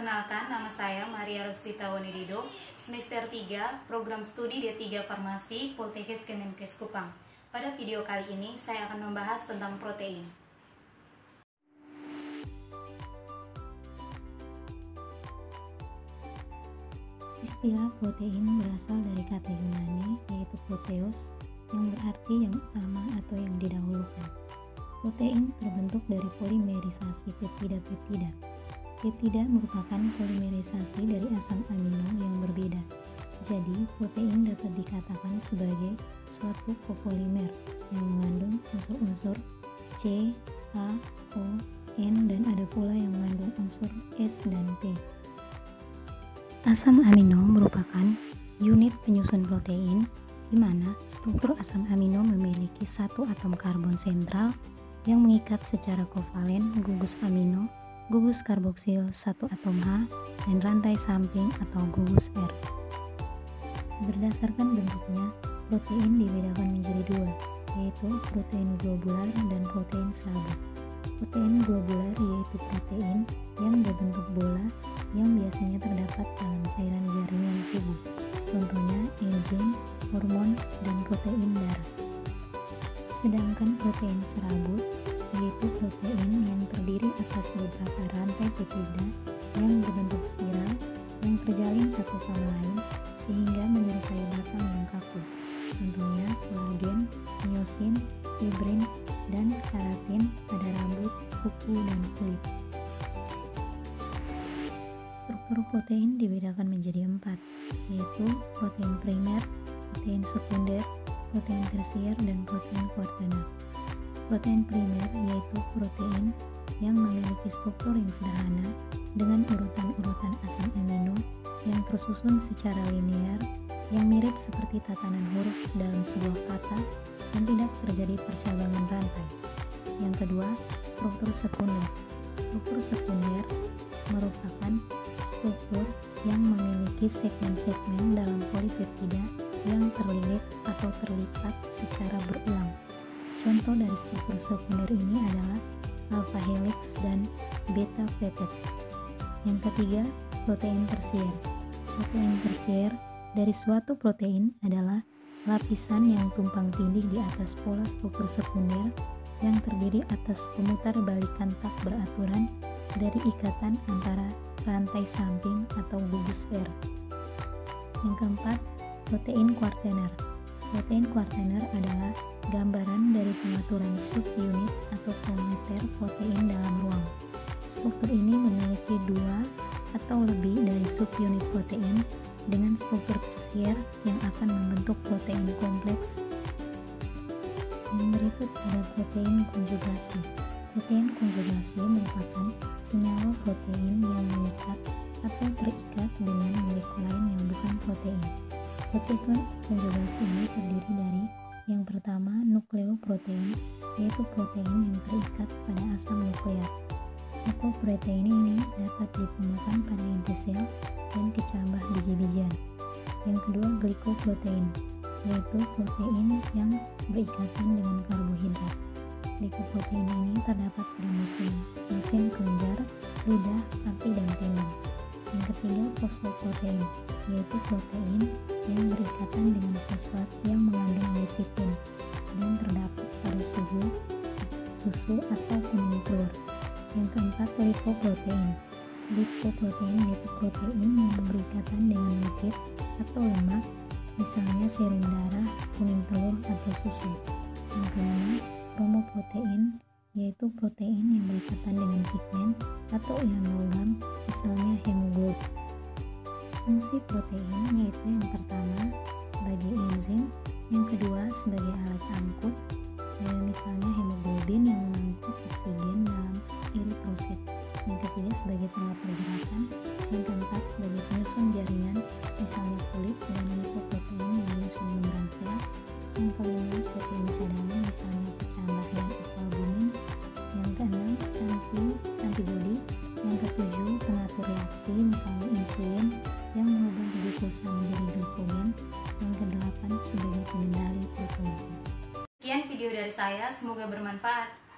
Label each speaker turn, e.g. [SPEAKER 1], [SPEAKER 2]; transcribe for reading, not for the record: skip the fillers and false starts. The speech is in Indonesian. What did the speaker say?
[SPEAKER 1] Perkenalkan, nama saya Maria Roswita Wanidido, semester 3, program studi D3 Farmasi, Poltekkes Kemenkes Kupang. Pada video kali ini, saya akan membahas tentang protein.
[SPEAKER 2] Istilah protein berasal dari kata Yunani, yaitu proteos, yang berarti yang utama atau yang didahulukan. Protein terbentuk dari polimerisasi peptida-peptida. Peptida merupakan polimerisasi dari asam amino yang berbeda. Jadi, protein dapat dikatakan sebagai suatu copolimer yang mengandung unsur-unsur C, A, O, N, dan ada pula yang mengandung unsur S dan P. Asam amino merupakan unit penyusun protein, di mana struktur asam amino memiliki satu atom karbon sentral yang mengikat secara kovalen gugus amino, gugus karboksil satu atom H, dan rantai samping atau gugus R. Berdasarkan bentuknya, protein dibedakan menjadi dua, yaitu protein globular dan protein serabut. Protein globular yaitu protein yang berbentuk bola yang biasanya terdapat dalam cairan jaringan tubuh, contohnya enzim, hormon, dan protein darah. Sedangkan protein serabut yaitu protein yang terdiri atas beberapa rantai peptida yang berbentuk spiral yang terjalin satu sama lain sehingga menyerupai batang yang kaku, contohnya kolagen, miosin, fibrin, dan keratin pada rambut, kuku, dan kulit. Struktur protein dibedakan menjadi 4, yaitu protein primer, protein sekunder, protein tersier, dan protein kuartener. Protein primer yaitu protein yang memiliki struktur yang sederhana dengan urutan-urutan asam amino yang tersusun secara linear yang mirip seperti tatanan huruf dalam sebuah kata dan tidak terjadi percabangan rantai. Yang kedua, struktur sekunder. Struktur sekunder merupakan struktur yang memiliki segmen-segmen dalam polipeptida yang terlilit atau terlipat secara berulang. Contoh dari struktur sekunder ini adalah alpha helix dan beta peptide. Yang ketiga, protein tersier. Protein tersier dari suatu protein adalah lapisan yang tumpang tindih di atas pola struktur sekunder yang terdiri atas pemutar balikan tak beraturan dari ikatan antara rantai samping atau gugus R. Yang keempat, protein kuartener. Protein kuartener adalah gambaran dari pengaturan subunit atau kilometer protein dalam ruang. Struktur ini memiliki dua atau lebih dari subunit protein dengan struktur tersier yang akan membentuk protein kompleks. Yang berikut ada protein konjugasi. Protein konjugasi merupakan senyawa protein yang mengikat atau terikat dengan molekul lain yang bukan protein. Protein konjugasi ini terdiri dari yang pertama nukleoprotein, yaitu protein yang terikat pada asam nukleat. Nukleoprotein ini dapat ditemukan pada inti sel dan kecambah biji-bijian. Yang kedua glikoprotein, yaitu protein yang berikatan dengan karbohidrat. Glikoprotein ini terdapat pada musim kelenjar, ludah, hati, dan tendon. Yang ketiga fosfoprotein, yaitu protein yang berikatan dengan fosfat yang mengandung lecitin dan terdapat pada susu atau kuning telur. Yang keempat lipoprotein. Lipoprotein yaitu protein yang berikatan dengan lipid atau lemak, misalnya serum darah, kuning telur, atau susu. Yang kelima chromoprotein, yaitu protein yang berikatan dengan pigmen atau ion logam, misalnya hemoglobin. Fungsi protein yaitu yang pertama sebagai enzim, yang kedua sebagai alat angkut, misalnya hemoglobin yang mengangkut oksigen dalam eritrosit. Yang ketiga sebagai pengatur pergerakan, yang keempat sebagai penyusun jaringan, misalnya kulit, dan lipoprotein yang menyusun membran sel. Yang kelima protein cadangan, misalnya kecambah dan albumin. Yang keenam antibodi. Yang ketujuh pengatur reaksi, misalnya insulin yang mengubah glukosa menjadi glikogen. Yang kedelapan sebagai pengendali protein.
[SPEAKER 1] Sekian video dari saya, semoga bermanfaat.